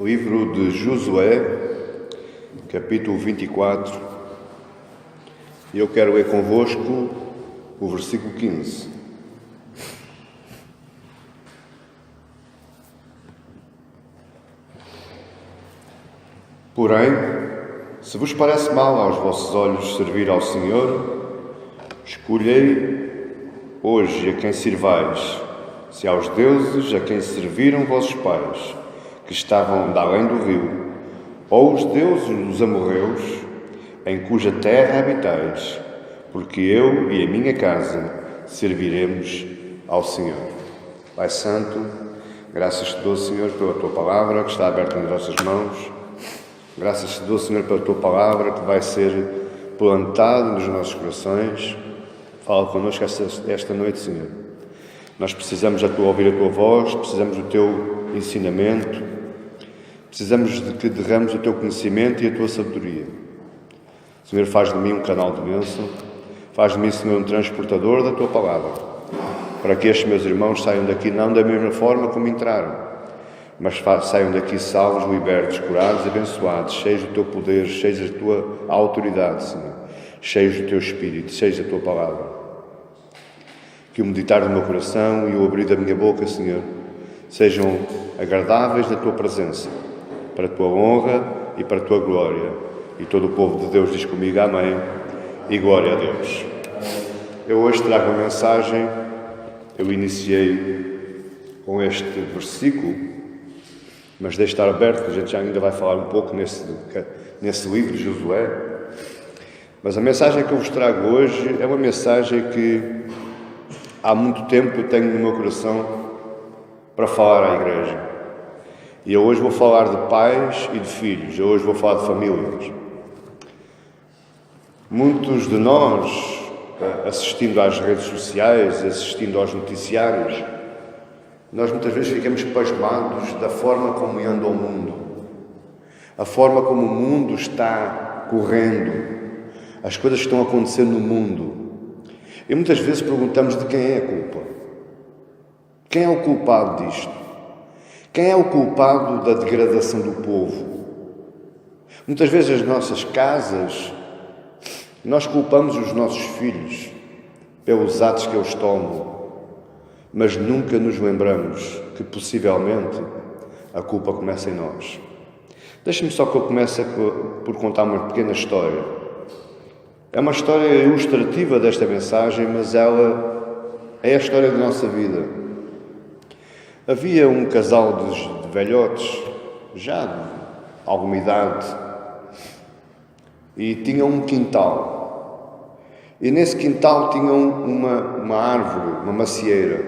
Livro de Josué, capítulo 24, e eu quero ler convosco o versículo 15. Porém, se vos parece mal aos vossos olhos servir ao Senhor, escolhei hoje a quem sirvais, se aos deuses a quem serviram vossos pais, que estavam de além do rio, ou os deuses dos amorreus, em cuja terra habitais, porque eu e a minha casa serviremos ao Senhor. Pai Santo, graças te dou, Senhor, pela tua palavra que está aberta nas nossas mãos. Graças te dou, Senhor, pela tua palavra que vai ser plantada nos nossos corações. Fala connosco esta noite, Senhor. Nós precisamos de ouvir a tua voz, precisamos do teu ensinamento, precisamos de que derrames o teu conhecimento e a tua sabedoria. Senhor, faz de mim um canal de bênção, faz de mim, Senhor, um transportador da tua palavra, para que estes meus irmãos saiam daqui não da mesma forma como entraram, mas saiam daqui salvos, libertos, curados, abençoados, cheios do teu poder, cheios da tua autoridade, Senhor, cheios do teu Espírito, cheios da tua palavra. Que o meditar do meu coração e o abrir da minha boca, Senhor, sejam agradáveis na tua presença, para a tua honra e para a tua glória. E todo o povo de Deus diz comigo amém e glória a Deus. Eu hoje trago uma mensagem, eu iniciei com este versículo, mas deixe estar aberto, que a gente já ainda vai falar um pouco nesse livro de Josué. Mas a mensagem que eu vos trago hoje é uma mensagem que há muito tempo eu tenho no meu coração para falar à igreja. E eu hoje vou falar de pais e de filhos, eu hoje vou falar de famílias. Muitos de nós, assistindo às redes sociais, assistindo aos noticiários, nós muitas vezes ficamos pasmados da forma como anda o mundo, a forma como o mundo está correndo, as coisas que estão acontecendo no mundo. E muitas vezes perguntamos de quem é a culpa. Quem é o culpado disto? Quem é o culpado da degradação do povo? Muitas vezes as nossas casas, nós culpamos os nossos filhos pelos atos que eles tomam, mas nunca nos lembramos que possivelmente a culpa começa em nós. Deixe-me só que eu comece por contar uma pequena história. É uma história ilustrativa desta mensagem, mas ela é a história da nossa vida. Havia um casal de velhotes, já de alguma idade, e tinham um quintal. E nesse quintal tinham uma árvore, uma macieira.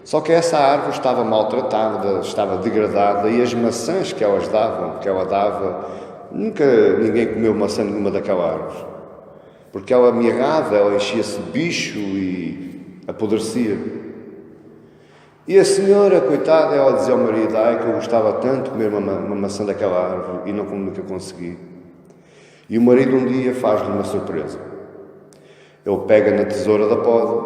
Só que essa árvore estava maltratada, estava degradada, e as maçãs que ela dava, nunca ninguém comeu maçã nenhuma daquela árvore. Porque ela mirrava, ela enchia-se de bicho e apodrecia. E a senhora, coitada, ela dizia ao marido: ai, que eu gostava tanto de comer uma maçã daquela árvore e nunca consegui. E o marido um dia faz-lhe uma surpresa. Ele pega na tesoura da poda,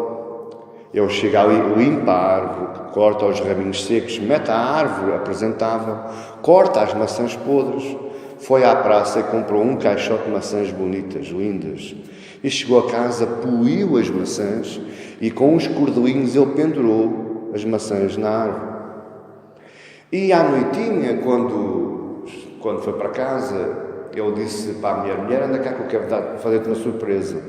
ele chega ali, limpa a árvore, corta os raminhos secos, mete a árvore apresentável, corta as maçãs podres, foi à praça e comprou um caixote de maçãs bonitas, lindas, e chegou a casa, poliu as maçãs e com uns cordelinhos ele pendurou as maçãs na árvore. E à noitinha, quando foi para casa, ele disse para a mulher: anda cá que eu quero fazer-te uma surpresa.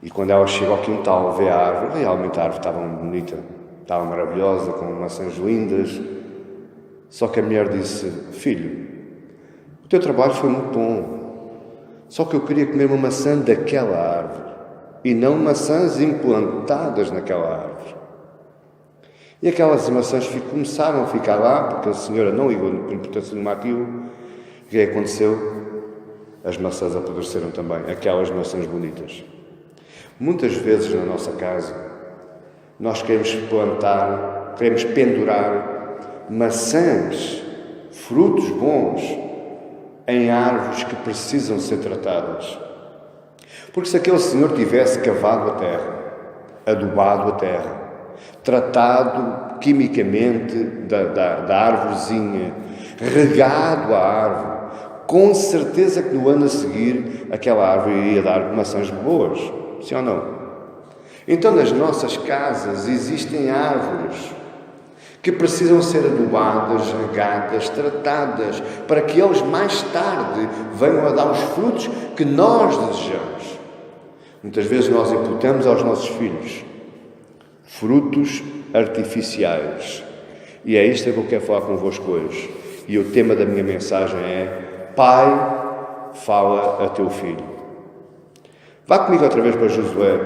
E quando ela chega ao quintal, vê a árvore, realmente a árvore estava bonita, estava maravilhosa, com maçãs lindas. Só que a mulher disse: filho, o teu trabalho foi muito bom, só que eu queria comer uma maçã daquela árvore e não maçãs implantadas naquela árvore. E aquelas maçãs começaram a ficar lá, porque a senhora não ligou importância nenhuma àquilo. O que aconteceu? As maçãs apodreceram também, aquelas maçãs bonitas. Muitas vezes na nossa casa, nós queremos pendurar maçãs, frutos bons, em árvores que precisam ser tratadas. Porque se aquele senhor tivesse cavado a terra, adubado a terra, tratado quimicamente da árvorezinha, regado a árvore, com certeza que no ano a seguir aquela árvore iria dar maçãs boas, sim ou não? Então nas nossas casas existem árvores que precisam ser adubadas, regadas, tratadas, para que eles mais tarde venham a dar os frutos que nós desejamos. Muitas vezes nós imputamos aos nossos filhos frutos artificiais. E é isto que eu quero falar convosco hoje. E o tema da minha mensagem é: Pai, fala a teu filho. Vá comigo outra vez para Josué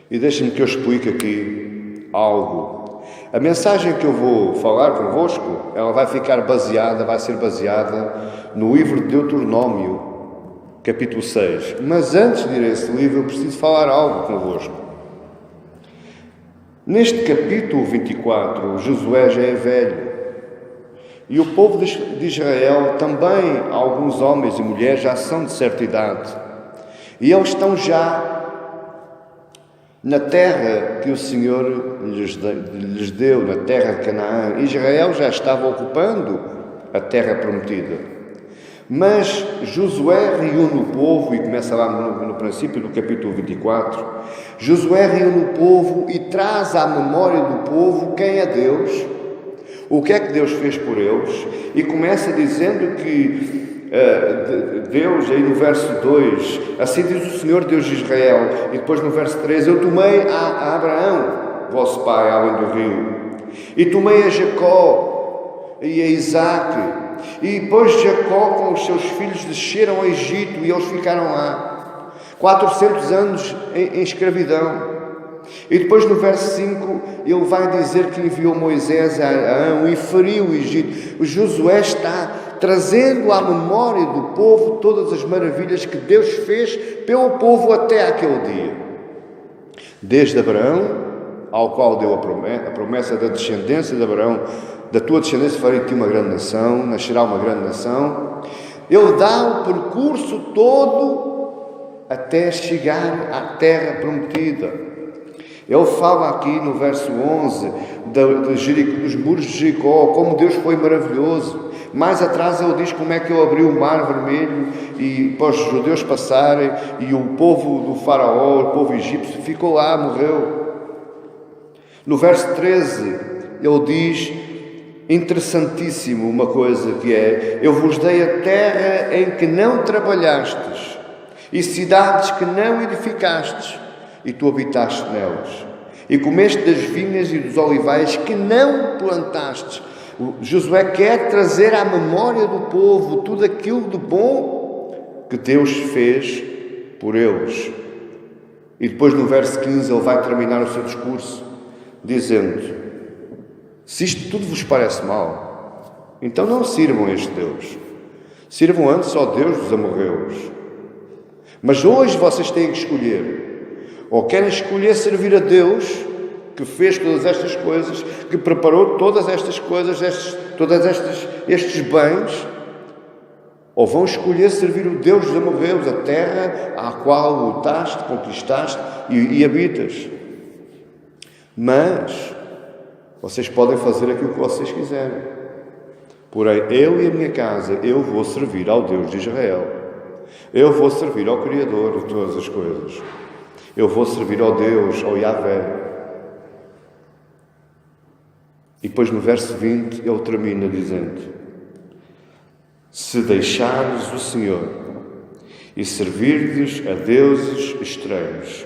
e deixe-me que eu explique aqui algo. A mensagem que eu vou falar convosco, ela vai ser baseada no livro de Deuteronômio, capítulo 6. Mas antes de ir a esse livro, eu preciso falar algo convosco. Neste capítulo 24, Josué já é velho. E o povo de Israel, também alguns homens e mulheres, já são de certa idade. E eles estão já na terra que o Senhor lhes deu, na terra de Canaã. Israel já estava ocupando a terra prometida. Mas Josué reúne o povo, e começa lá no princípio do capítulo 24, Josué reúne o povo e traz à memória do povo quem é Deus, o que é que Deus fez por eles, e começa dizendo que Deus, aí no verso 2, assim diz o Senhor Deus de Israel, e depois no verso 3, eu tomei a Abraão, vosso pai, além do rio, e tomei a Jacó e a Isaque, e depois Jacó com os seus filhos desceram ao Egito, e eles ficaram lá 400 anos em escravidão. E depois no verso 5 ele vai dizer que enviou Moisés a Arão e feriu o Egito. O Josué está trazendo à memória do povo todas as maravilhas que Deus fez pelo povo até aquele dia. Desde Abraão, ao qual deu a promessa da descendência de Abraão, da tua descendência farei-te uma grande nação, nascerá uma grande nação. Ele dá o percurso todo até chegar à terra prometida. Ele fala aqui no verso 11 dos muros de Jericó, como Deus foi maravilhoso. Mais atrás ele diz como é que ele abriu o mar vermelho e para os judeus passarem, e o povo do faraó, o povo egípcio, ficou lá, morreu. No verso 13 ele diz, interessantíssimo, uma coisa que é: eu vos dei a terra em que não trabalhastes, e cidades que não edificastes, e tu habitaste nelas, e comeste das vinhas e dos olivais que não plantastes. Josué quer trazer à memória do povo tudo aquilo de bom que Deus fez por eles. E depois no verso 15 ele vai terminar o seu discurso dizendo: se isto tudo vos parece mal, então não sirvam a este Deus, sirvam antes ao Deus dos amorreus. Mas hoje vocês têm que escolher: ou querem escolher servir a Deus, que fez todas estas coisas, que preparou todas estas coisas, estes bens, ou vão escolher servir o Deus dos amorreus, a terra à qual lutaste, conquistaste e habitas. Mas vocês podem fazer aquilo que vocês quiserem. Porém, eu e a minha casa, eu vou servir ao Deus de Israel. Eu vou servir ao Criador de todas as coisas. Eu vou servir ao Deus, ao Yahvé. E depois no verso 20 ele termina dizendo: se deixares o Senhor e servirdes a deuses estranhos,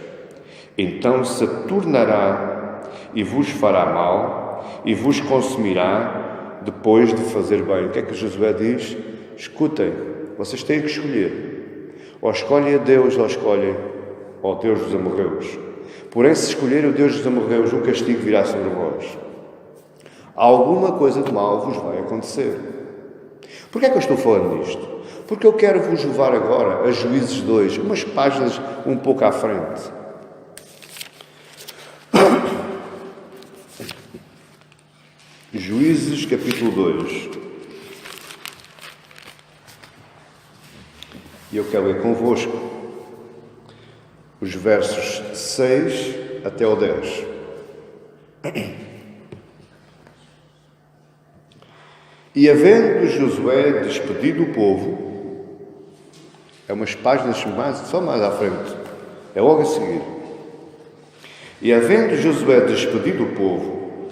então se tornará e vos fará mal e vos consumirá depois de fazer bem. O que é que Josué diz? Escutem, vocês têm que escolher. Ou escolhem a Deus ou escolhem ao Deus dos amorreus. Porém, se escolherem o Deus dos amorreus, o castigo virá sobre vós. Alguma coisa de mal vos vai acontecer. Porquê é que eu estou falando nisto? Porque eu quero vos levar agora a Juízes 2, umas páginas um pouco à frente. Juízes, capítulo 2. E eu quero ler convosco os versos 6 até ao 10. E havendo Josué despedido o povo, é umas páginas só mais à frente, é logo a seguir. E havendo Josué despedido o povo,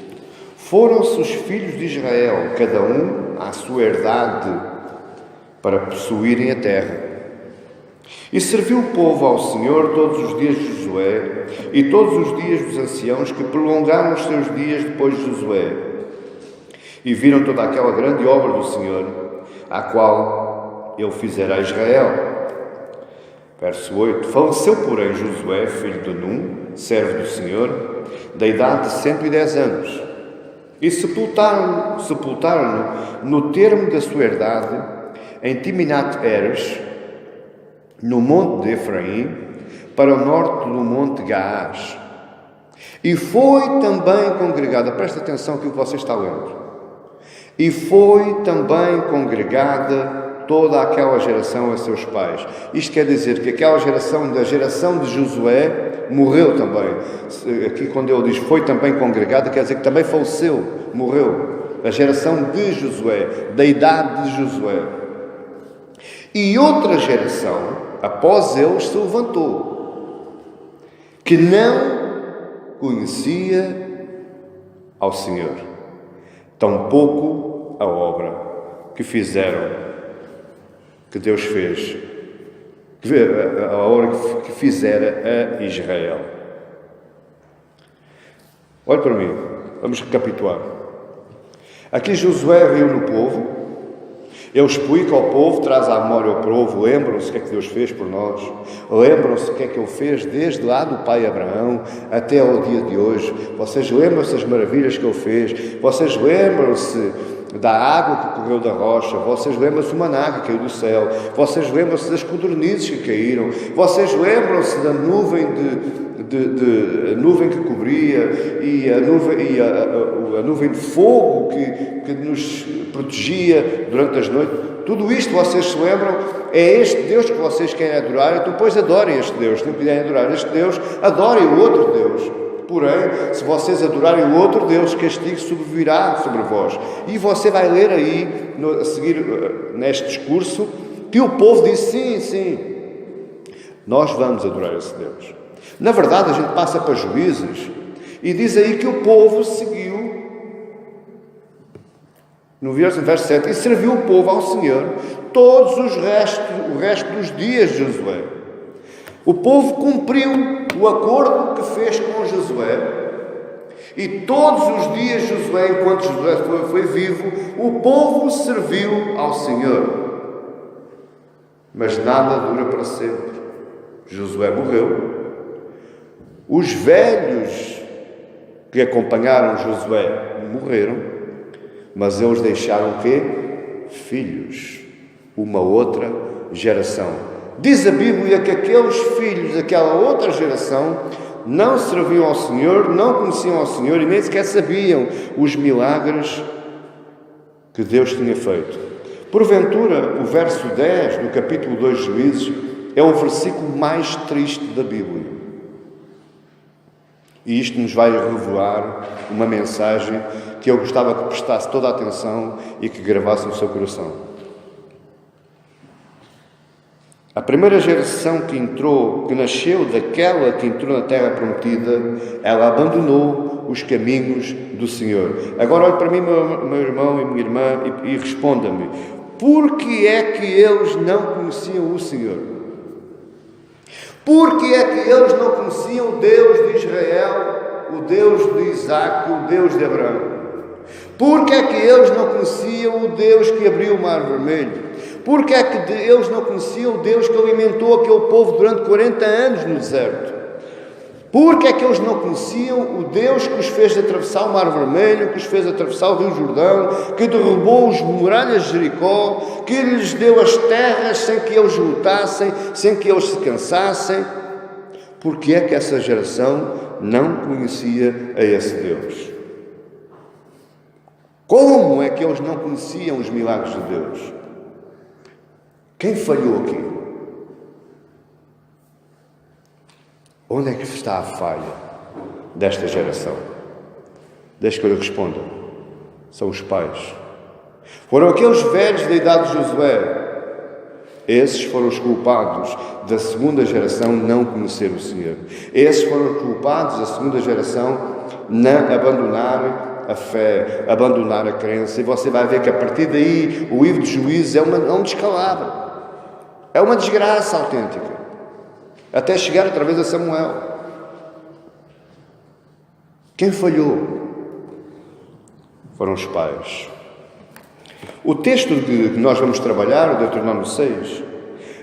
foram-se os filhos de Israel, cada um à sua herdade, para possuírem a terra. E serviu o povo ao Senhor todos os dias de Josué e todos os dias dos anciãos que prolongaram os seus dias depois de Josué. E viram toda aquela grande obra do Senhor, a qual ele fizera a Israel. Verso 8. Faleceu, porém, Josué, filho de Num, servo do Senhor, da idade de 110 anos. E sepultaram-no no termo da sua herdade, em Timnat-Heres, no monte de Efraim, para o norte do monte Gaás. E foi também congregada, presta atenção que o que você está lendo, e foi também congregada toda aquela geração a seus pais. Isto quer dizer que aquela geração, da geração de Josué, morreu também. Aqui quando ele diz foi também congregada, quer dizer que também faleceu, morreu. A geração de Josué, da idade de Josué. E outra geração, após eles, se levantou, que não conhecia ao Senhor, tampouco a obra que fizeram, que Deus fez, a obra que fizera a Israel. Olhe para mim, vamos recapitular. Aqui Josué reúne o povo, ele explica ao povo, traz à memória ao povo, lembram-se o que é que Deus fez por nós, lembram-se o que é que Ele fez desde lá do pai Abraão até ao dia de hoje, vocês lembram-se das maravilhas que Ele fez, vocês lembram-se da água que correu da rocha, vocês lembram-se do maná que caiu do céu, vocês lembram-se das codornizes que caíram, vocês lembram-se da nuvem nuvem que cobria e a nuvem de fogo que nos protegia durante as noites. Tudo isto vocês se lembram, é este Deus que vocês querem adorar, então depois adorem este Deus. Se não quiserem adorar este Deus, adorem o outro Deus. Porém, se vocês adorarem o outro Deus, castigo sobrevirá sobre vós. E você vai ler aí, a seguir neste discurso, que o povo disse, sim, sim, nós vamos adorar esse Deus. Na verdade, a gente passa para Juízes e diz aí que o povo seguiu, no verso 7, e serviu o povo ao Senhor todos o resto dos dias de Josué. O povo cumpriu o acordo que fez com Josué, e todos os dias de Josué, enquanto Josué foi vivo, o povo serviu ao Senhor. Mas nada dura para sempre. Josué morreu. Os velhos que acompanharam Josué morreram, mas eles deixaram o quê? Filhos, uma outra geração. Diz a Bíblia que aqueles filhos daquela outra geração não serviam ao Senhor, não conheciam ao Senhor e nem sequer sabiam os milagres que Deus tinha feito. Porventura, o verso 10 do capítulo 2 de Juízes é o versículo mais triste da Bíblia. E isto nos vai revelar uma mensagem que eu gostava que prestasse toda a atenção e que gravasse no seu coração. A primeira geração que nasceu daquela que entrou na terra prometida, ela abandonou os caminhos do Senhor. Agora olhe para mim, meu irmão e minha irmã, e responda-me: por que é que eles não conheciam o Senhor? Por que é que eles não conheciam o Deus de Israel, o Deus de Isaac, o Deus de Abraão? Por que é que eles não conheciam o Deus que abriu o Mar Vermelho? Por que é que eles não conheciam o Deus que alimentou aquele povo durante 40 anos no deserto? Por que é que eles não conheciam o Deus que os fez atravessar o Mar Vermelho, que os fez atravessar o Rio Jordão, que derrubou as muralhas de Jericó, que lhes deu as terras sem que eles lutassem, sem que eles se cansassem? Por que é que essa geração não conhecia a esse Deus? Como é que eles não conheciam os milagres de Deus? Quem falhou aqui? Onde é que está a falha desta geração? Deixe que eu lhe responda. São os pais. Foram aqueles velhos da idade de Josué. Esses foram os culpados da segunda geração não conhecer o Senhor. Esses foram os culpados da segunda geração não abandonar a fé, abandonar a crença. E você vai ver que a partir daí o livro de Juízes é um descalabro. É uma desgraça autêntica. Até chegar outra vez a Samuel. Quem falhou? Foram os pais. O texto que nós vamos trabalhar, o Deuteronômio 6,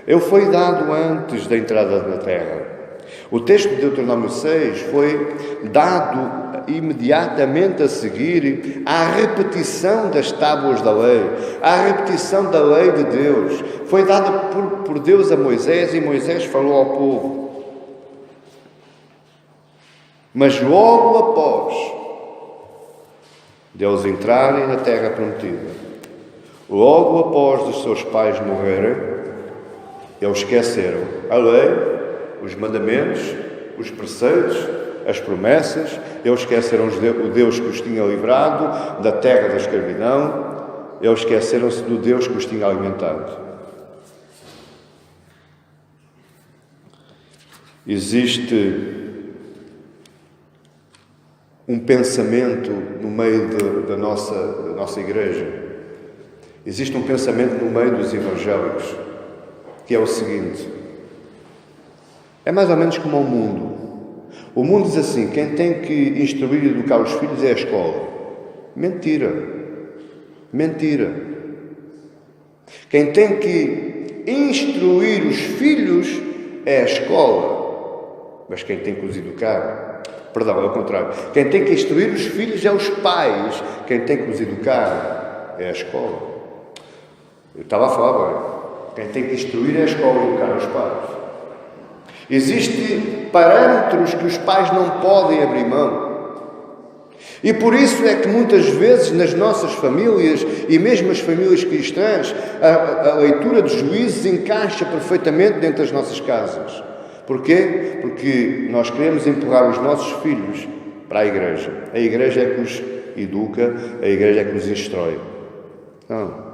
ele foi dado antes da entrada na terra. O texto de Deuteronômio 6 foi dado imediatamente a seguir à repetição das tábuas da lei, à repetição da lei de Deus. Foi dada por Deus a Moisés e Moisés falou ao povo. Mas logo após deles entrarem na terra prometida, logo após os seus pais morrerem, eles esqueceram a lei, os mandamentos, os preceitos, as promessas. Eles esqueceram o Deus que os tinha livrado da terra da escravidão. Eles esqueceram-se do Deus que os tinha alimentado. Existe um pensamento no meio da nossa igreja. Existe um pensamento no meio dos evangélicos, que é o seguinte: é mais ou menos como o mundo. O mundo diz assim: quem tem que instruir e educar os filhos é a escola. Mentira. Mentira. Quem tem que instruir os filhos é a escola. Mas quem tem que os educar, perdão, é o contrário. Quem tem que instruir os filhos é os pais. Quem tem que os educar é a escola. Eu estava a falar bem. Quem tem que instruir é a escola e educar os pais. Existem parâmetros que os pais não podem abrir mão. E por isso é que muitas vezes nas nossas famílias, e mesmo as famílias cristãs, a leitura dos Juízes encaixa perfeitamente dentro das nossas casas. Porquê? Porque nós queremos empurrar os nossos filhos para a igreja. A igreja é que os educa, a igreja é que os instrui. Não.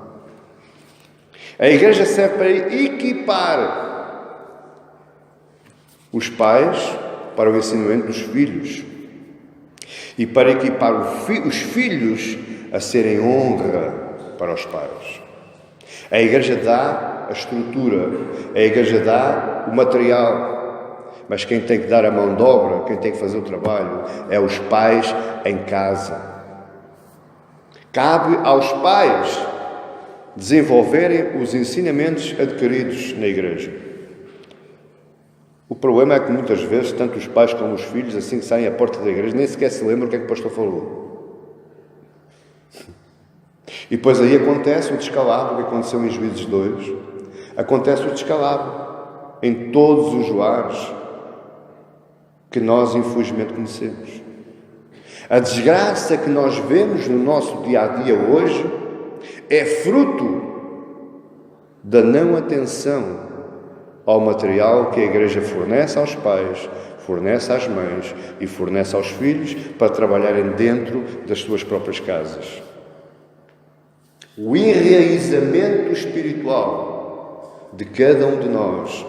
A igreja serve para equipar os pais para o ensinamento dos filhos e para equipar os filhos a serem honra para os pais. A igreja dá a estrutura, a igreja dá o material, mas quem tem que dar a mão de obra, quem tem que fazer o trabalho, é os pais em casa. Cabe aos pais desenvolverem os ensinamentos adquiridos na igreja. O problema é que muitas vezes, tanto os pais como os filhos, assim que saem à porta da igreja, nem sequer se lembram o que é que o pastor falou. E depois aí acontece o descalabro que aconteceu em Juízes 2. Acontece o descalabro em todos os lares que nós infelizmente conhecemos. A desgraça que nós vemos no nosso dia-a-dia hoje é fruto da não atenção ao material que a igreja fornece aos pais, fornece às mães e fornece aos filhos para trabalharem dentro das suas próprias casas. O enraizamento espiritual de cada um de nós,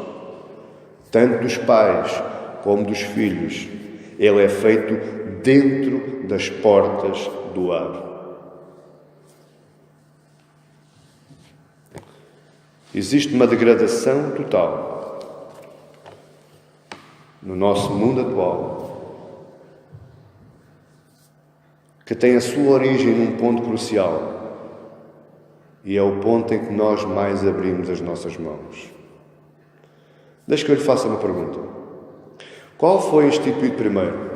tanto dos pais como dos filhos, ele é feito dentro das portas do lar. Existe uma degradação total no nosso mundo atual que tem a sua origem num ponto crucial e é o ponto em que nós mais abrimos as nossas mãos. Deixe que eu lhe faça uma pergunta. Qual foi instituído primeiro?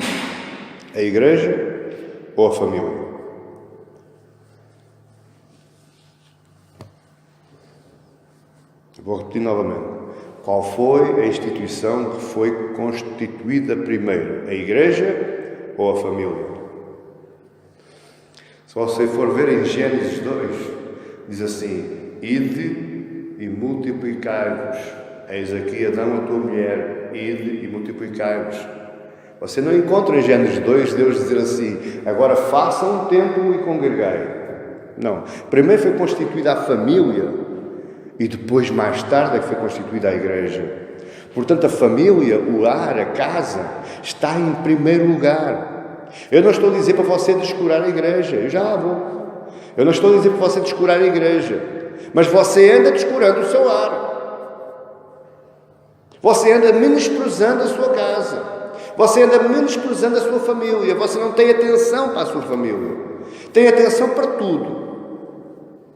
A igreja ou a família? Vou repetir novamente. Qual foi a instituição que foi constituída primeiro? A igreja ou a família? Se você for ver em Gênesis 2, diz assim: ide e multiplicai-vos. Eis aqui Adão, a tua mulher, ide e multiplicai-vos. Você não encontra em Gênesis 2 Deus dizer assim: agora façam um templo e congregai. Não. Primeiro foi constituída a família e depois, mais tarde, é que foi constituída a igreja. Portanto, a família, o lar, a casa, está em primeiro lugar. Eu não estou a dizer para você descurar a igreja, eu já lá vou. Eu não estou a dizer para você descurar a igreja, mas você anda descurando o seu lar. Você anda menosprezando a sua casa. Você anda menosprezando a sua família. Você não tem atenção para a sua família. Tem atenção para tudo.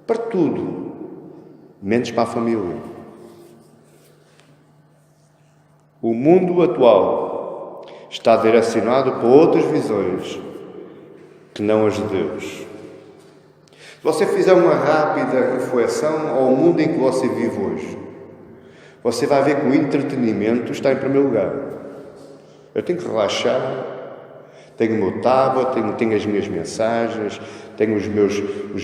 Para tudo. Menos para a família. O mundo atual está direcionado para outras visões que não as de Deus. Se você fizer uma rápida reflexão ao mundo em que você vive hoje, você vai ver que o entretenimento está em primeiro lugar. Eu tenho que relaxar, tenho o meu tablet, tenho as minhas mensagens, tenho os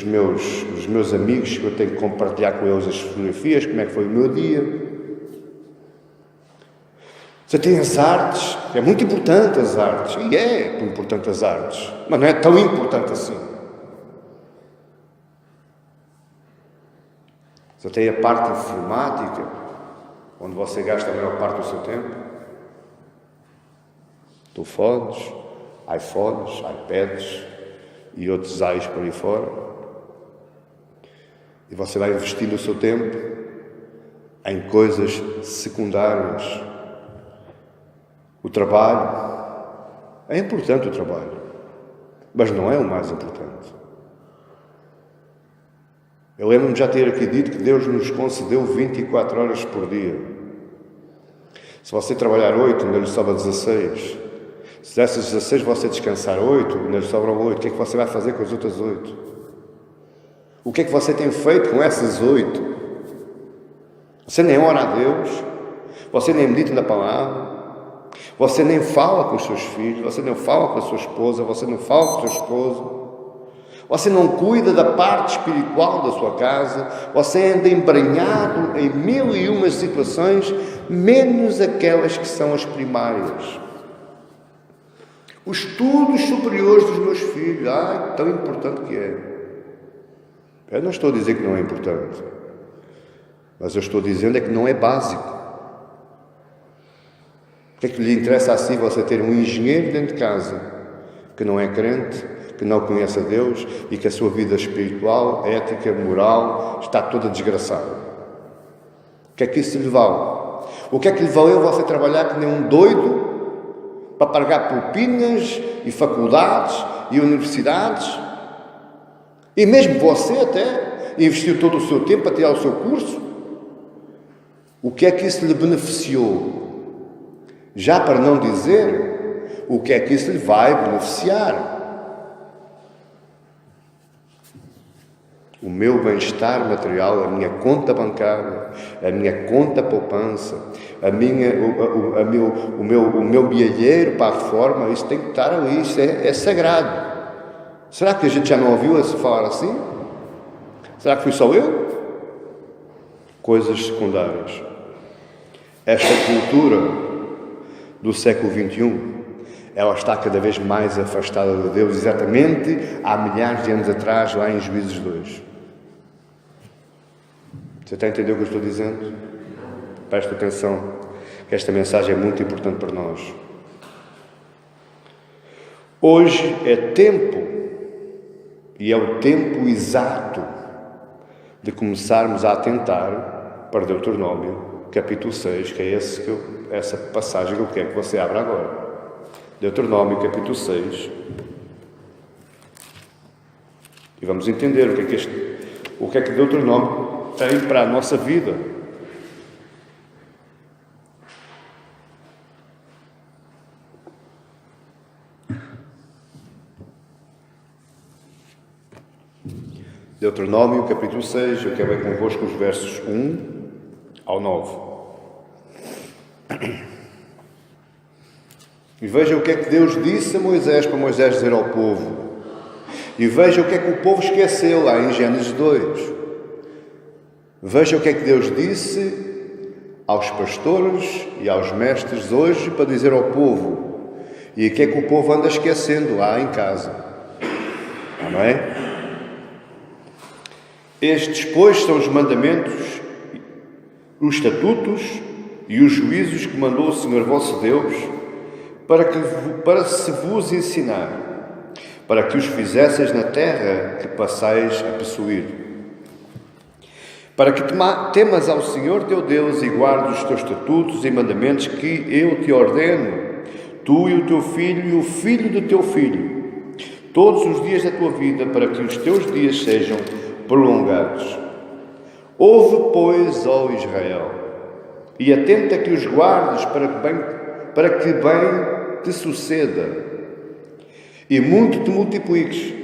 meus amigos que eu tenho que compartilhar com eles as fotografias, como é que foi o meu dia. Você tem as artes, é muito importante as artes, e é importante as artes, mas não é tão importante assim. Você tem a parte informática, onde você gasta a maior parte do seu tempo. Telefones, iPhones, iPads e outros ais por aí fora. E você vai investir o seu tempo em coisas secundárias. O trabalho, é importante o trabalho, mas não é o mais importante. Eu lembro-me de já ter aqui dito que Deus nos concedeu 24 horas por dia. Se você trabalhar 8, ainda lhe sobra 16. Se dessas 16 você descansar 8, ainda lhe sobram 8. O que é que você vai fazer com as outras 8? O que é que você tem feito com essas 8? Você nem ora a Deus, você nem medita na palavra, você nem fala com os seus filhos, você não fala com a sua esposa, você não fala com o seu esposo, você não cuida da parte espiritual da sua casa, você anda embranhado em 1001 situações, menos aquelas que são as primárias. Os estudos superiores dos meus filhos, tão importante que é. Eu não estou a dizer que não é importante, mas eu estou dizendo é que não é básico. O que é que lhe interessa assim você ter um engenheiro dentro de casa que não é crente, que não conhece a Deus e que a sua vida espiritual, ética, moral está toda desgraçada? O que é que isso lhe vale? O que é que lhe valeu você trabalhar que nem um doido para pagar propinas e faculdades e universidades? E mesmo você até investiu todo o seu tempo para tirar o seu curso? O que é que isso lhe beneficiou? Já para não dizer o que é que isso lhe vai beneficiar. O meu bem-estar material, a minha conta bancária, a minha conta poupança, o meu bilheteiro para a reforma, isso tem que estar ali, isso é sagrado. Será que a gente já não ouviu esse falar assim? Será que fui só eu? Coisas secundárias. Esta cultura do século XXI, ela está cada vez mais afastada de Deus, exatamente há milhares de anos atrás, lá em Juízes 2. Você está a entender o que eu estou dizendo? Presta atenção, que esta mensagem é muito importante para nós. Hoje é tempo, e é o tempo exato, de começarmos a atentar para Deuteronômio, capítulo 6, que é essa passagem que eu quero que você abra agora. Deuteronômio, capítulo 6. E vamos entender o que é que Deuteronômio tem para a nossa vida. Deuteronômio, capítulo 6, eu quero ler convosco os versos 1 ao 9. E veja o que é que Deus disse a Moisés, para Moisés dizer ao povo. E veja o que é que o povo esqueceu lá em Gênesis 2. Veja o que é que Deus disse aos pastores e aos mestres hoje para dizer ao povo. E o que é que o povo anda esquecendo lá em casa? Amém? Estes, pois, são os mandamentos, os estatutos e os juízos que mandou o Senhor vosso Deus para se vos ensinar, para que os fizesseis na terra que passais a possuir, para que temas ao Senhor teu Deus e guardes os teus estatutos e mandamentos que eu te ordeno, tu e o teu filho e o filho do teu filho, todos os dias da tua vida, para que os teus dias sejam prolongados. Ouve, pois, ó Israel, e atenta que os guardes para que bem te suceda e muito te multipliques.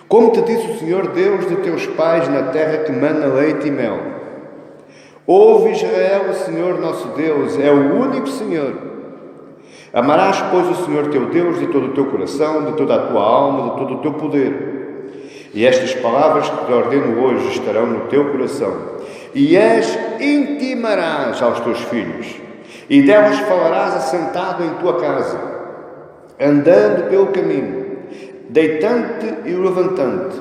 Como te disse o Senhor Deus de teus pais na terra que mana leite e mel. Ouve, Israel, o Senhor nosso Deus é o único Senhor. Amarás, pois, o Senhor teu Deus de todo o teu coração, de toda a tua alma, de todo o teu poder. E estas palavras que te ordeno hoje estarão no teu coração. E as intimarás aos teus filhos. E delas falarás assentado em tua casa, andando pelo caminho, deitando-te e levantando-te.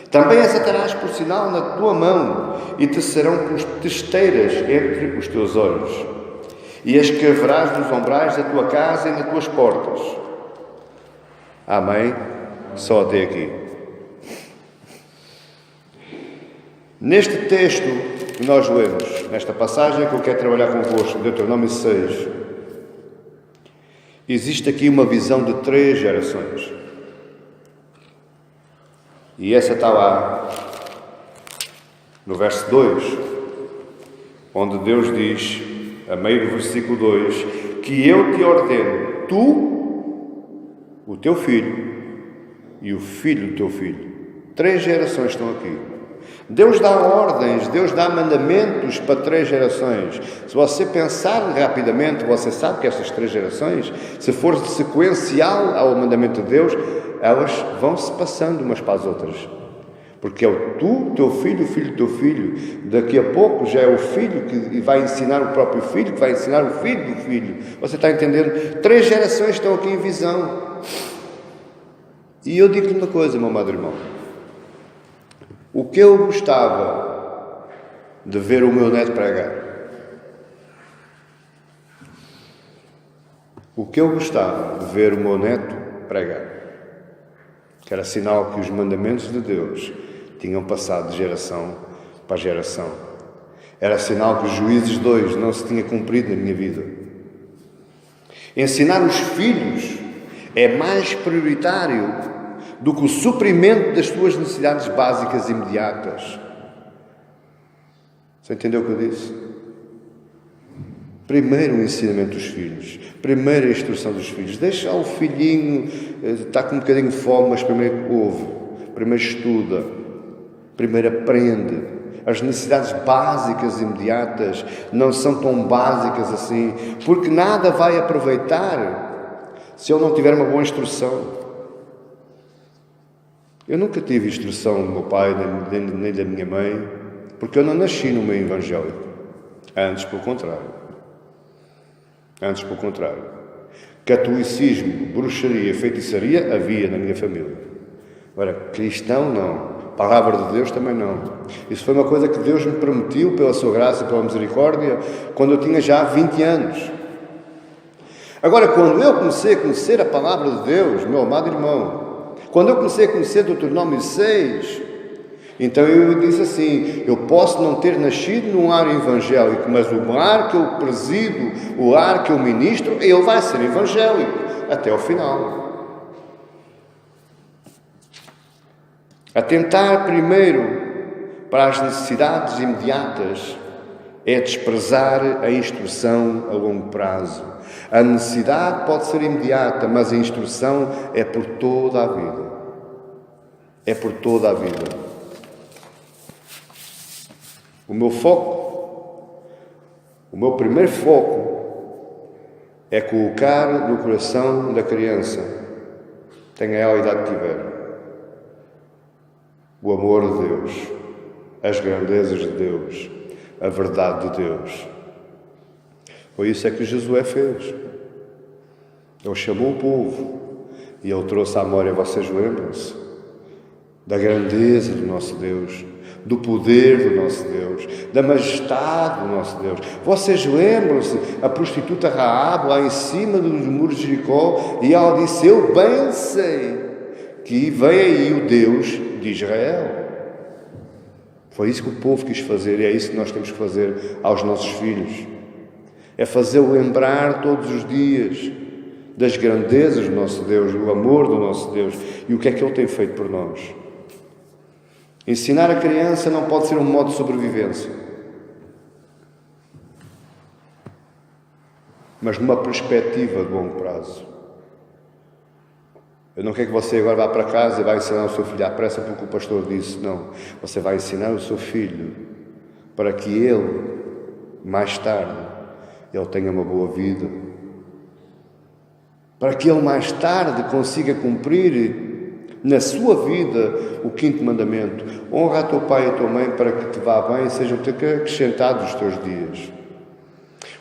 Também as atarás por sinal na tua mão, e te serão por testeiras entre os teus olhos. E as cravarás nos umbrais da tua casa e nas tuas portas. Amém? Só até aqui. Neste texto que nós lemos, nesta passagem que eu quero trabalhar convosco, Deuteronômio 6, existe aqui uma visão de 3 gerações. E essa está lá, no verso 2, onde Deus diz, a meio do versículo 2, que eu te ordeno, tu, o teu filho e o filho do teu filho. 3 gerações estão aqui. Deus dá ordens, Deus dá mandamentos para 3 gerações. Se você pensar rapidamente, você sabe que estas 3 gerações, se for sequencial ao mandamento de Deus, elas vão se passando umas para as outras. Porque é o tu, teu filho, o filho do teu filho. Daqui a pouco já é o filho que vai ensinar o próprio filho, que vai ensinar o filho do filho. Você está entendendo? 3 gerações estão aqui em visão. E eu digo-lhe uma coisa, meu amado irmão. O que eu gostava de ver o meu neto pregar. O que eu gostava de ver o meu neto pregar. Que era sinal que os mandamentos de Deus tinham passado de geração para geração. Era sinal que os Juízes 2 não se tinha cumprido na minha vida. Ensinar os filhos é mais prioritário do que o suprimento das suas necessidades básicas imediatas. Você entendeu o que eu disse? Primeiro o ensinamento dos filhos, primeiro a instrução dos filhos. Deixa o filhinho, está com um bocadinho de fome, mas primeiro ouve, primeiro estuda, primeiro aprende. As necessidades básicas imediatas não são tão básicas assim, porque nada vai aproveitar se eu não tiver uma boa instrução. Eu nunca tive instrução do meu pai, nem da minha mãe, porque eu não nasci no meio evangélico. Antes, pelo contrário. Catolicismo, bruxaria, feitiçaria havia na minha família. Agora, cristão não. Palavra de Deus também não. Isso foi uma coisa que Deus me permitiu, pela sua graça e pela misericórdia, quando eu tinha já 20 anos. Agora, quando eu comecei a conhecer a palavra de Deus, meu amado irmão, quando eu comecei a conhecer Deuteronômio 6, então eu disse assim, eu posso não ter nascido num lar evangélico, mas o lar que eu presido, o lar que eu ministro, ele vai ser evangélico, até o final. Atentar primeiro para as necessidades imediatas é desprezar a instrução a longo prazo. A necessidade pode ser imediata, mas a instrução é por toda a vida. É por toda a vida. O meu foco, o meu primeiro foco é colocar no coração da criança, tenha ela a idade que tiver, o amor de Deus, as grandezas de Deus, a verdade de Deus. Foi isso é que Josué fez. Ele chamou o povo e Ele trouxe à memória, vocês lembram-se, da grandeza do nosso Deus, do poder do nosso Deus, da majestade do nosso Deus. Vocês lembram-se, a prostituta Raabe lá em cima dos muros de Jericó, e ela disse: eu bem sei que vem aí o Deus de Israel. Foi isso que o povo quis fazer, e é isso que nós temos que fazer aos nossos filhos. É fazer-o lembrar todos os dias das grandezas do nosso Deus, do amor do nosso Deus e o que é que Ele tem feito por nós. Ensinar a criança não pode ser um modo de sobrevivência, mas numa perspectiva de longo prazo. Eu não quero que você agora vá para casa e vá ensinar o seu filho à pressa porque o pastor disse. Não, você vai ensinar o seu filho para que ele, mais tarde, ele tenha uma boa vida. Para que ele mais tarde consiga cumprir na sua vida o 5º mandamento: honra a teu pai e a tua mãe para que te vá bem e sejam acrescentados os teus dias.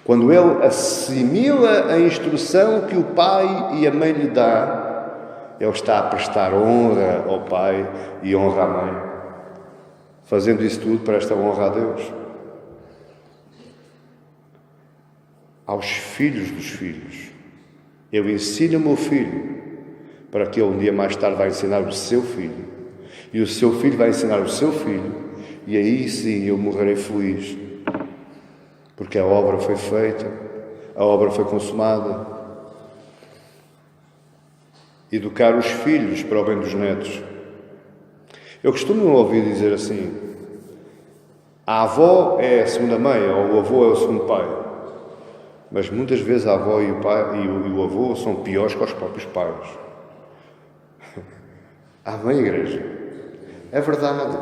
Quando ele assimila a instrução que o pai e a mãe lhe dá, ele está a prestar honra ao pai e honra à mãe. Fazendo isso tudo, presta honra a Deus. Aos filhos dos filhos. Eu ensino o meu filho para que ele um dia mais tarde vai ensinar o seu filho. E o seu filho vai ensinar o seu filho. E aí sim eu morrerei feliz. Porque a obra foi feita, a obra foi consumada. Educar os filhos para o bem dos netos. Eu costumo ouvir dizer assim: a avó é a segunda mãe, ou o avô é o segundo pai. Mas muitas vezes a avó e o pai e o avô são piores que os próprios pais. Amém, igreja? É verdade.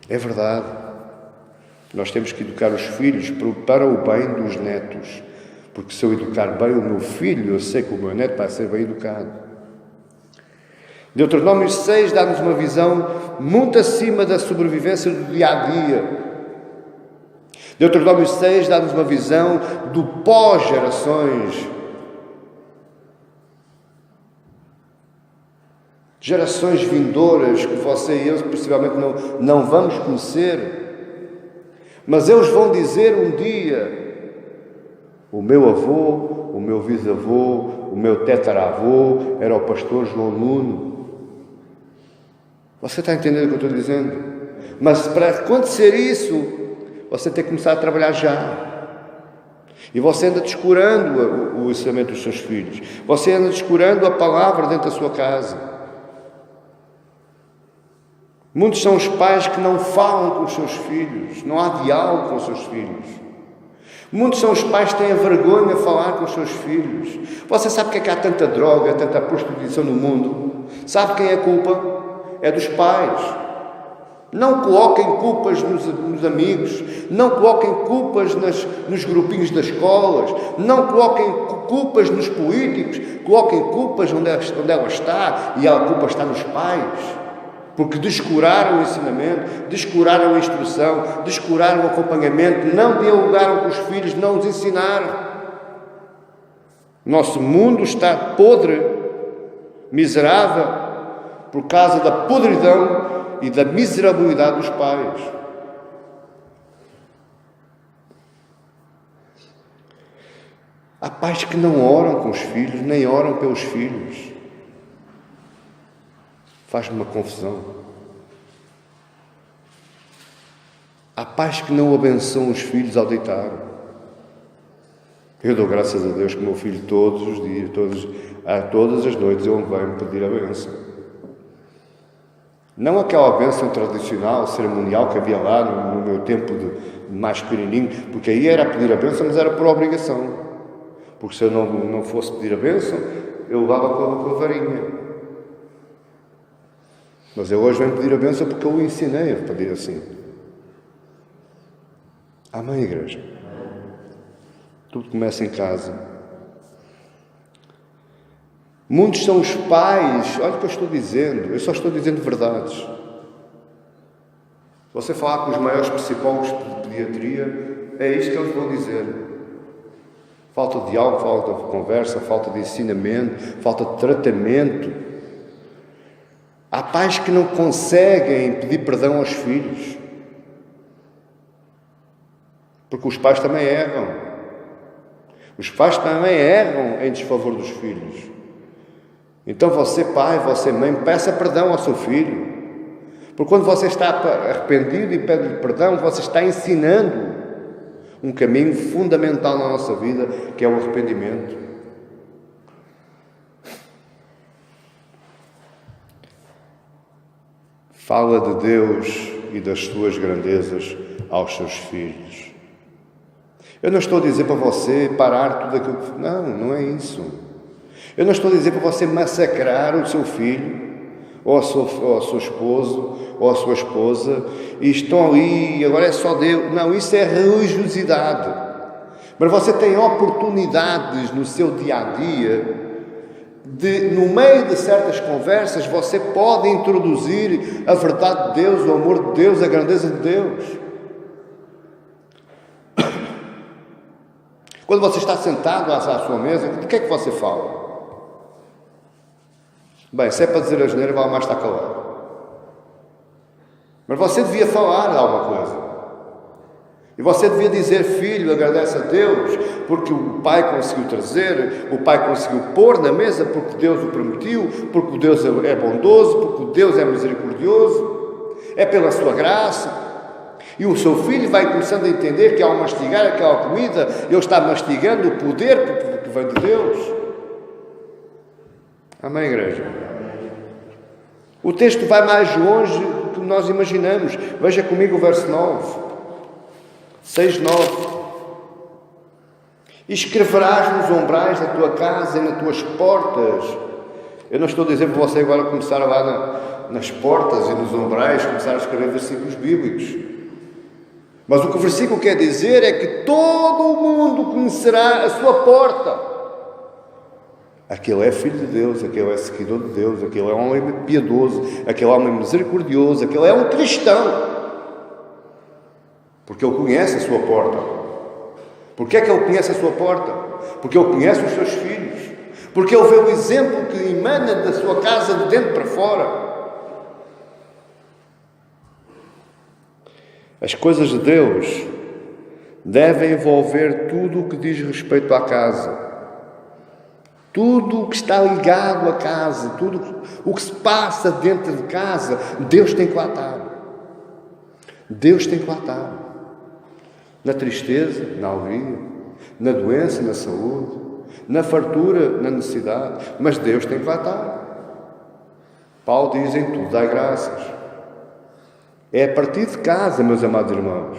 É verdade. Nós temos que educar os filhos para o bem dos netos. Porque se eu educar bem o meu filho, eu sei que o meu neto vai ser bem educado. Deuteronômio 6 dá-nos uma visão muito acima da sobrevivência do dia-a-dia. Deuteronômio 6 dá-nos uma visão do pós-gerações. Gerações vindouras que você e eu possivelmente não vamos conhecer. Mas eles vão dizer um dia: o meu avô, o meu bisavô, o meu tetaravô era o pastor João Nuno. Você está entendendo o que eu estou dizendo? Mas para acontecer isso, você tem que começar a trabalhar já. E você anda descurando o ensinamento dos seus filhos. Você anda descurando a palavra dentro da sua casa. Muitos são os pais que não falam com os seus filhos. Não há diálogo com os seus filhos. Muitos são os pais que têm a vergonha de falar com os seus filhos. Você sabe porque é que há tanta droga, tanta prostituição no mundo? Sabe quem é a culpa? É dos pais. Não coloquem culpas nos amigos, não coloquem culpas nos grupinhos das escolas, não coloquem culpas nos políticos, coloquem culpas onde ela está, e a culpa está nos pais. Porque descuraram o ensinamento, descuraram a instrução, descuraram o acompanhamento, não dialogaram com os filhos, não os ensinaram. Nosso mundo está podre, miserável, por causa da podridão e da miserabilidade dos pais. Há pais que não oram com os filhos, nem oram pelos filhos. Faz-me uma confusão. Há pais que não abençoam os filhos ao deitar. Eu dou graças a Deus que o meu filho todos os dias, todas as noites, ele vem-me pedir a bênção. Não aquela bênção tradicional, cerimonial que havia lá no meu tempo de mais pequenininho, porque aí era pedir a bênção, mas era por obrigação. Porque se eu não fosse pedir a bênção, eu levava com a varinha. Mas eu hoje venho pedir a bênção porque eu o ensinei a pedir assim. Amém, igreja? Tudo começa em casa. Muitos são os pais, olha o que eu estou dizendo, eu só estou dizendo verdades. Se você falar com os maiores psicólogos de pediatria, é isto que eles vão dizer. Falta de diálogo, falta de conversa, falta de ensinamento, falta de tratamento. Há pais que não conseguem pedir perdão aos filhos, porque os pais também erram. Os pais também erram em desfavor dos filhos. Então você, pai, você, mãe, peça perdão ao seu filho. Porque quando você está arrependido e pede perdão, você está ensinando um caminho fundamental na nossa vida, que é o arrependimento. Fala de Deus e das suas grandezas aos seus filhos. Eu não estou a dizer para você parar tudo aquilo que... Não é isso. Eu não estou a dizer para você massacrar o seu filho, ou ao seu esposo, ou a sua esposa, e estão ali, agora é só Deus. Não, isso é religiosidade. Mas você tem oportunidades no seu dia-a-dia, no meio de certas conversas, você pode introduzir a verdade de Deus, o amor de Deus, a grandeza de Deus. Quando você está sentado à sua mesa, de que é que você fala? Bem, se é para dizer a asneira, vale mais estar calado. Mas você devia falar de alguma coisa. E você devia dizer: filho, agradece a Deus, porque o pai conseguiu trazer, o pai conseguiu pôr na mesa, porque Deus o permitiu, porque Deus é bondoso, porque Deus é misericordioso, é pela sua graça. E o seu filho vai começando a entender que ao mastigar aquela comida, ele está mastigando o poder que vem de Deus. Amém, igreja? O texto vai mais longe do que nós imaginamos. Veja comigo o verso 9. 6:9. Escreverás nos umbrais da tua casa e nas tuas portas. Eu não estou a dizer para você agora começar lá nas portas e nos umbrais, começar a escrever versículos bíblicos. Mas o que o versículo quer dizer é que todo o mundo conhecerá a sua porta. Aquele é filho de Deus, aquele é seguidor de Deus, aquele é um homem piedoso, aquele é um homem misericordioso, aquele é um cristão. Porque ele conhece a sua porta. Porquê é que ele conhece a sua porta? Porque ele conhece os seus filhos. Porque ele vê o exemplo que emana da sua casa de dentro para fora. As coisas de Deus devem envolver tudo o que diz respeito à casa. Tudo o que está ligado à casa, tudo o que se passa dentro de casa, Deus tem que lá estar. Deus tem que lá estar. Na tristeza, na alegria, na doença, na saúde, na fartura, na necessidade, mas Deus tem que lá estar. Paulo diz: em tudo dai graças. É a partir de casa, meus amados irmãos.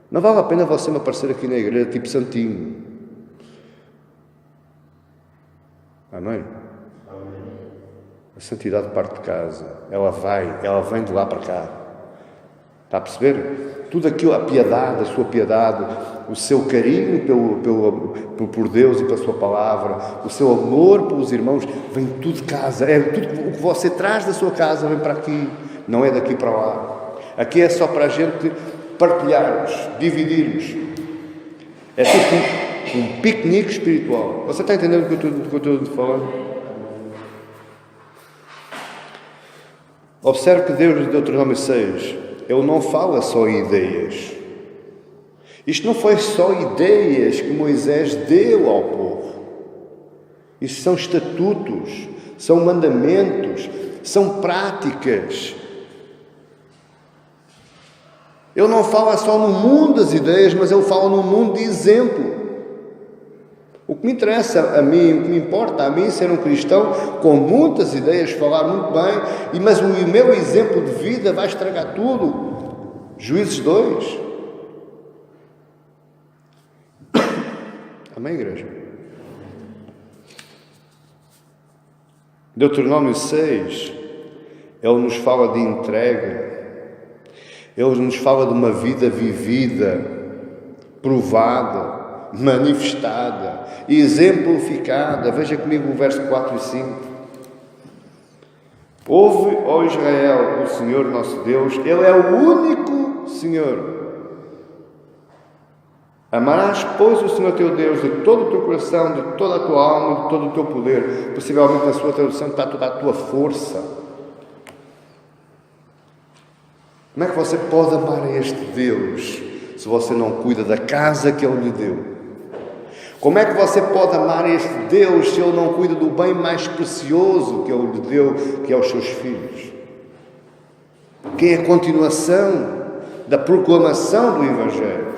Não vale a pena você me aparecer aqui na igreja tipo santinho. Amém? A santidade parte de casa. Ela vem de lá para cá. Está a perceber? Tudo aquilo, a piedade, a sua piedade, o seu carinho por Deus e pela sua palavra, o seu amor pelos irmãos, vem tudo de casa. É tudo o que você traz da sua casa, vem para aqui. Não é daqui para lá. Aqui é só para a gente partilharmos, dividirmos. É tipo um piquenique espiritual. Você está entendendo o que eu estou falando? Observe que Deus, em Deuteronômio 6, Ele não fala só em ideias. Isto não foi só ideias que Moisés deu ao povo. Isto são estatutos, são mandamentos, são práticas. Ele não fala só no mundo das ideias, mas ele fala no mundo de exemplo. O que me interessa a mim, o que me importa a mim, ser um cristão com muitas ideias, falar muito bem, mas o meu exemplo de vida vai estragar tudo. Juízes 2. Amém, igreja? Deuteronômio 6, ele nos fala de entrega. Ele nos fala de uma vida vivida, provada, manifestada, exemplificada. Veja comigo o verso 4 e 5. Ouve, ó Israel, o Senhor nosso Deus, Ele é o único Senhor. Amarás, pois, o Senhor teu Deus de todo o teu coração, de toda a tua alma, de todo o teu poder. Possivelmente na sua tradução está toda a tua força. Como é que você pode amar a este Deus se você não cuida da casa que Ele lhe deu? Como é que você pode amar a este Deus se Ele não cuida do bem mais precioso que Ele lhe deu, que é os seus filhos? Que é a continuação da proclamação do Evangelho.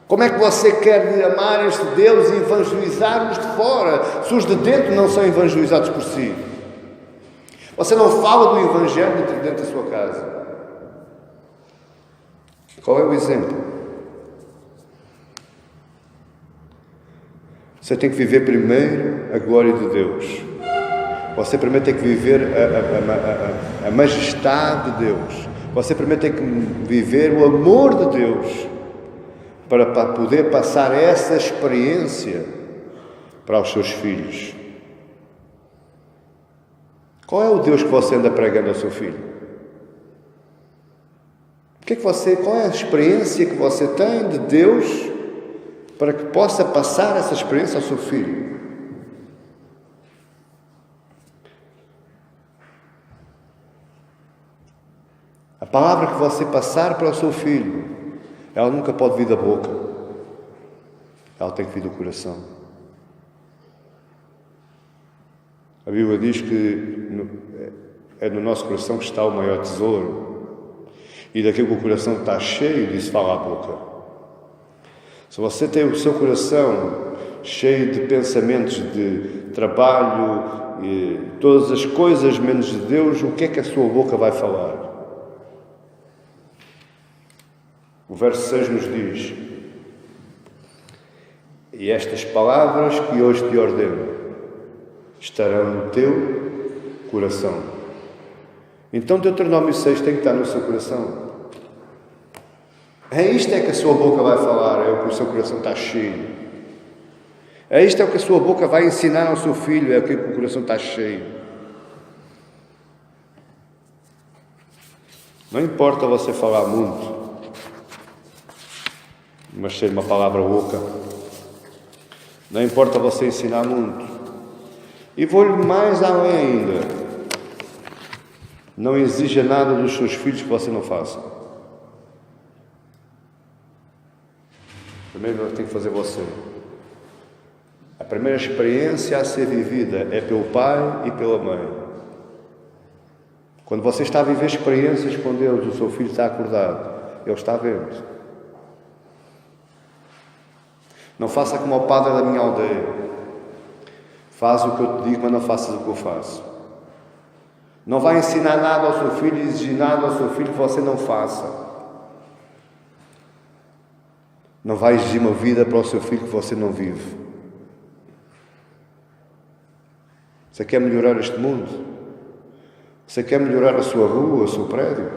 Como é que você quer amar este Deus e evangelizar os de fora, se os de dentro não são evangelizados por si? Você não fala do Evangelho dentro da sua casa. Qual é o exemplo? Você tem que viver primeiro a glória de Deus. Você primeiro tem que viver a majestade de Deus. Você primeiro tem que viver o amor de Deus para poder passar essa experiência para os seus filhos. Qual é o Deus que você anda pregando ao seu filho? Qual é a experiência que você tem de Deus para que possa passar essa experiência ao seu filho? A palavra que você passar para o seu filho, ela nunca pode vir da boca. Ela tem que vir do coração. A Bíblia diz que é no nosso coração que está o maior tesouro. E daquilo que o coração está cheio, disso fala a boca. Se você tem o seu coração cheio de pensamentos de trabalho, e todas as coisas menos de Deus, o que é que a sua boca vai falar? O verso 6 nos diz: e estas palavras que hoje te ordeno estarão no teu coração. Então Deuteronômio 6 tem que estar no seu coração. É isto é que a sua boca vai falar, é o que o seu coração está cheio. É isto é o que a sua boca vai ensinar ao seu filho, é o que o coração está cheio. Não importa você falar muito, mas ser uma palavra oca. Não importa você ensinar muito. E vou-lhe mais além ainda. Não exija nada dos seus filhos que você não faça. Primeiro tem que fazer você. A primeira experiência a ser vivida é pelo pai e pela mãe. Quando você está a viver experiências com Deus, o seu filho está acordado. Ele está vendo. Não faça como o padre da minha aldeia. Faz o que eu te digo, mas não faças o que eu faço. Não vai ensinar nada ao seu filho e exigir nada ao seu filho que você não faça. Não vai exigir uma vida para o seu filho que você não vive. Você quer melhorar este mundo? Você quer melhorar a sua rua, o seu prédio?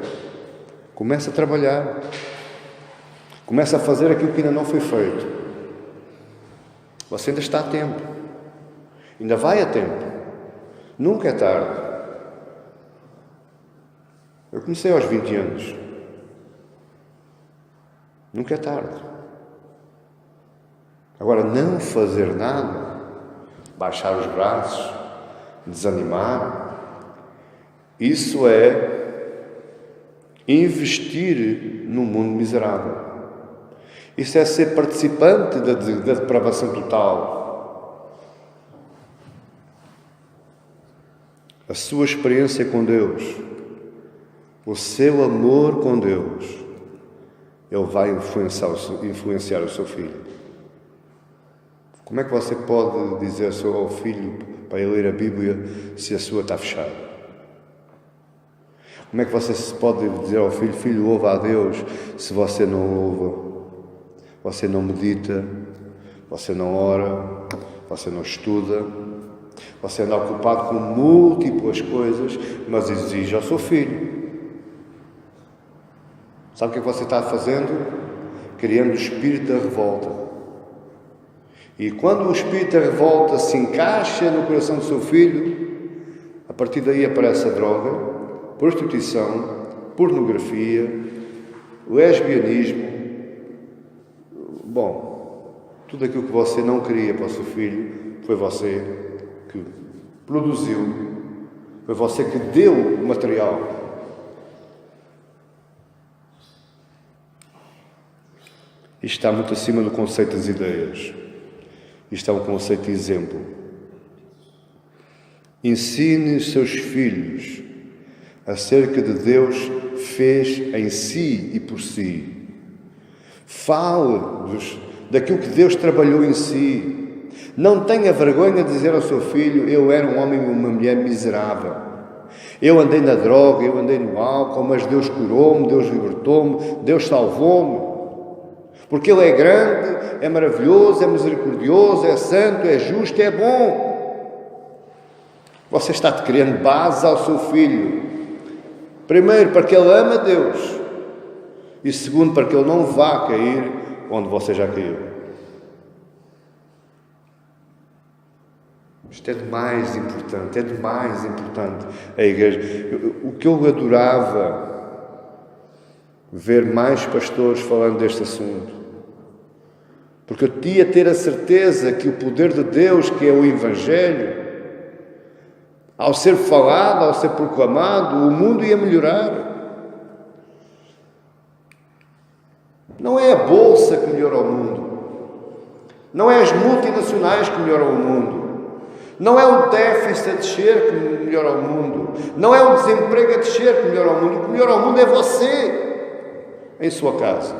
Comece a trabalhar. Comece a fazer aquilo que ainda não foi feito. Você ainda está a tempo. Ainda vai a tempo. Nunca é tarde. Eu comecei aos 20 anos. Nunca é tarde. Agora, não fazer nada, baixar os braços, desanimar, isso é investir num mundo miserável. Isso é ser participante da depravação total. A sua experiência com Deus, o seu amor com Deus, ele vai influenciar o seu filho. Como é que você pode dizer ao filho para ele ler a Bíblia se a sua está fechada? Como é que você pode dizer ao filho, filho, louva a Deus, se você não louva? Você não medita, você não ora, você não estuda, você anda ocupado com múltiplas coisas, mas exige ao seu filho. Sabe o que você está fazendo? Criando o espírito da revolta. E quando o espírito da revolta se encaixa no coração do seu filho, a partir daí aparece a droga, prostituição, pornografia, lesbianismo, Bom, tudo aquilo que você não queria para o seu filho, foi você que produziu, foi você que deu o material. Isto está muito acima do conceito das ideias. Isto é um conceito de exemplo. Ensine os seus filhos acerca de Deus fez em si e por si. Fale daquilo que Deus trabalhou em si. Não tenha vergonha de dizer ao seu filho: eu era um homem e uma mulher miserável. Eu andei na droga, eu andei no álcool, mas Deus curou-me, Deus libertou-me, Deus salvou-me. Porque Ele é grande, é maravilhoso, é misericordioso, é santo, é justo, é bom. Você está criando base ao seu filho. Primeiro, para que ele ama Deus. E segundo, para que ele não vá cair onde você já caiu. Isto é demais importante, a igreja. O que eu adorava ver mais pastores falando deste assunto. Porque eu tinha ter a certeza que o poder de Deus, que é o Evangelho, ao ser falado, ao ser proclamado, o mundo ia melhorar. Não é a bolsa que melhora o mundo. Não é as multinacionais que melhoram o mundo. Não é o déficit a descer que melhora o mundo. Não é o desemprego a descer que melhora o mundo. O que melhora o mundo é você, em sua casa.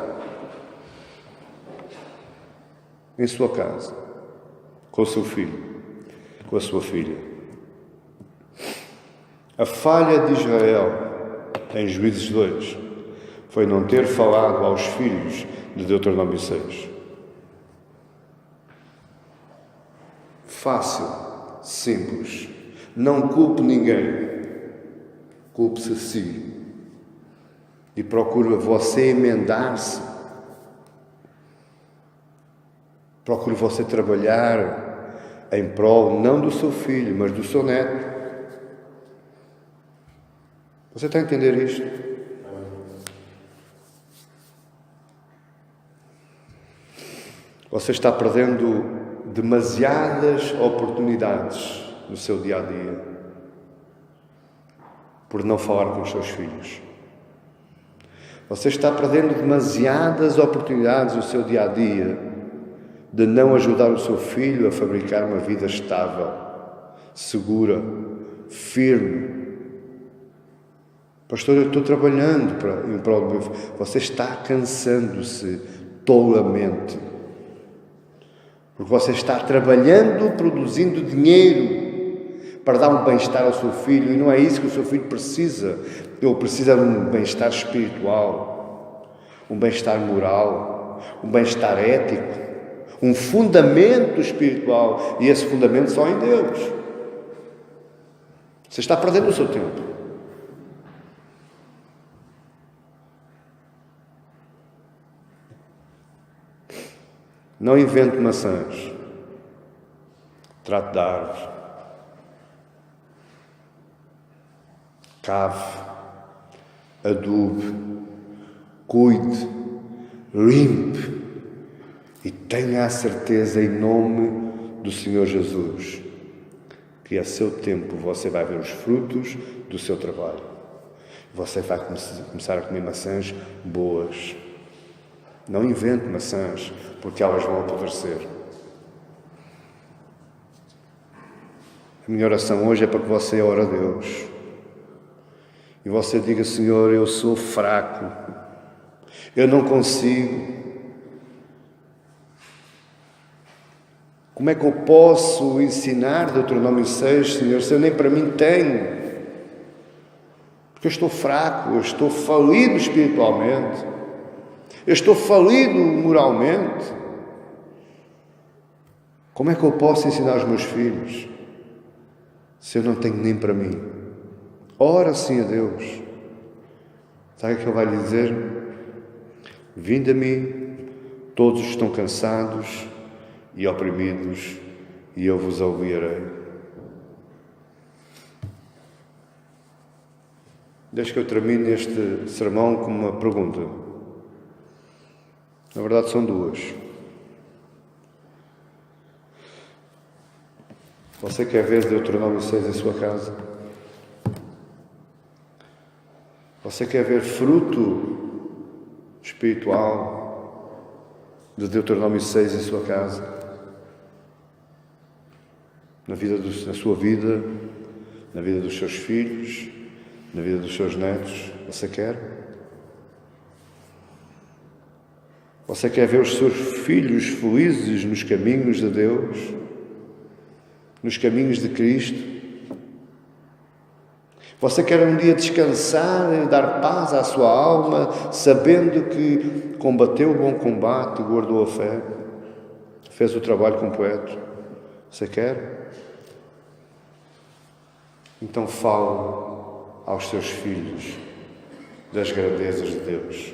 Em sua casa. Com o seu filho. Com a sua filha. A falha de Israel, em Juízes 2, foi não ter falado aos filhos de Deuteronômio 6. Fácil, simples. Não culpe ninguém. Culpe-se a si. E procure você emendar-se. Procure você trabalhar em prol não do seu filho, mas do seu neto. Você está a entender isto? Você está perdendo demasiadas oportunidades no seu dia-a-dia por não falar com os seus filhos. Você está perdendo demasiadas oportunidades no seu dia-a-dia de não ajudar o seu filho a fabricar uma vida estável, segura, firme. Pastor, eu estou trabalhando em prol do meu filho. Você está cansando-se tolamente. Porque você está trabalhando, produzindo dinheiro para dar um bem-estar ao seu filho. E não é isso que o seu filho precisa. Ele precisa de um bem-estar espiritual, um bem-estar moral, um bem-estar ético, um fundamento espiritual. E esse fundamento só em Deus. Você está perdendo o seu tempo. Não invente maçãs. Trate da árvore. Cave. Adube. Cuide. Limpe. E tenha a certeza, em nome do Senhor Jesus, que a seu tempo você vai ver os frutos do seu trabalho. Você vai começar a comer maçãs boas. Não invente maçãs, porque elas vão apodrecer. A minha oração hoje é para que você ore a Deus. E você diga: Senhor, eu sou fraco. Eu não consigo. Como é que eu posso ensinar Deuteronômio 6, Senhor, se eu nem para mim tenho? Porque eu estou fraco, eu estou falido espiritualmente. Eu estou falido moralmente. Como é que eu posso ensinar os meus filhos se eu não tenho nem para mim? Ora sim a Deus. Sabe o que Ele vai lhe dizer? Vinde a mim, todos estão cansados e oprimidos, e eu vos aliviarei. Deixe que eu termine este sermão com uma pergunta. Na verdade são duas. Você quer ver Deuteronômio 6 em sua casa? Você quer ver fruto espiritual de Deuteronômio 6 em sua casa? Na sua vida, na vida dos seus filhos, na vida dos seus netos? Você quer? Você quer ver os seus filhos felizes nos caminhos de Deus? Nos caminhos de Cristo? Você quer um dia descansar e dar paz à sua alma, sabendo que combateu o bom combate, guardou a fé, fez o trabalho completo? Você quer? Então fale aos seus filhos das grandezas de Deus.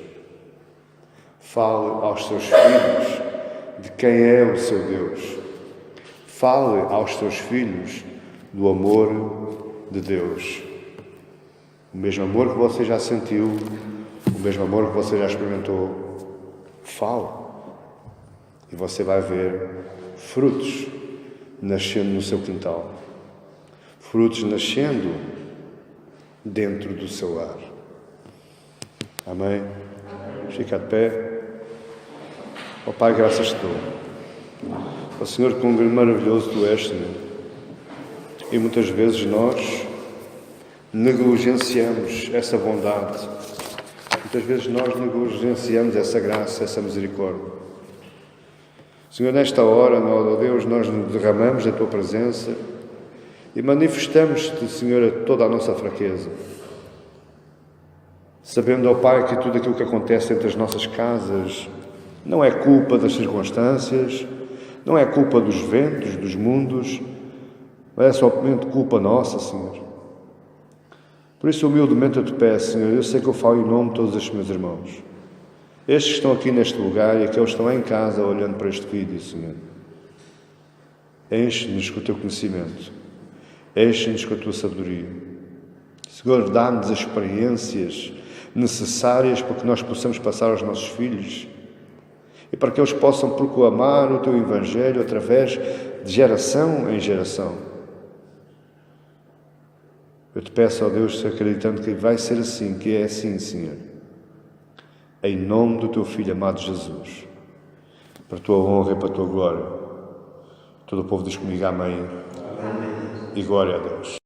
Fale aos seus filhos de quem é o seu Deus. Fale aos seus filhos do amor de Deus. O mesmo amor que você já sentiu, o mesmo amor que você já experimentou. Fale. E você vai ver frutos nascendo no seu quintal. Frutos nascendo dentro do seu lar. Amém? Fica de pé. Ó Pai, graças te dou. Ó Senhor, quão maravilhoso Tu és, Senhor. E muitas vezes nós negligenciamos essa bondade. Muitas vezes nós negligenciamos essa graça, essa misericórdia. Senhor, nesta hora, ó Deus, nós nos derramamos da Tua presença e manifestamos-te, Senhor, toda a nossa fraqueza. Sabendo, ó Pai, que tudo aquilo que acontece entre as nossas casas não é culpa das circunstâncias, não é culpa dos ventos, dos mundos, mas é somente culpa nossa, Senhor. Por isso, humildemente eu te peço, Senhor, eu sei que eu falo em nome de todos estes meus irmãos. Estes que estão aqui neste lugar e aqueles que estão lá em casa olhando para este vídeo, Senhor. Enche-nos com o Teu conhecimento. Enche-nos com a Tua sabedoria. Senhor, dá-nos as experiências necessárias para que nós possamos passar aos nossos filhos e para que eles possam proclamar o Teu Evangelho através de geração em geração. Eu te peço, ó Deus, acreditando que vai ser assim, que é assim, Senhor. Em nome do Teu Filho amado Jesus, para a Tua honra e para a Tua glória. Todo o povo diz comigo amém. Amém. E glória a Deus.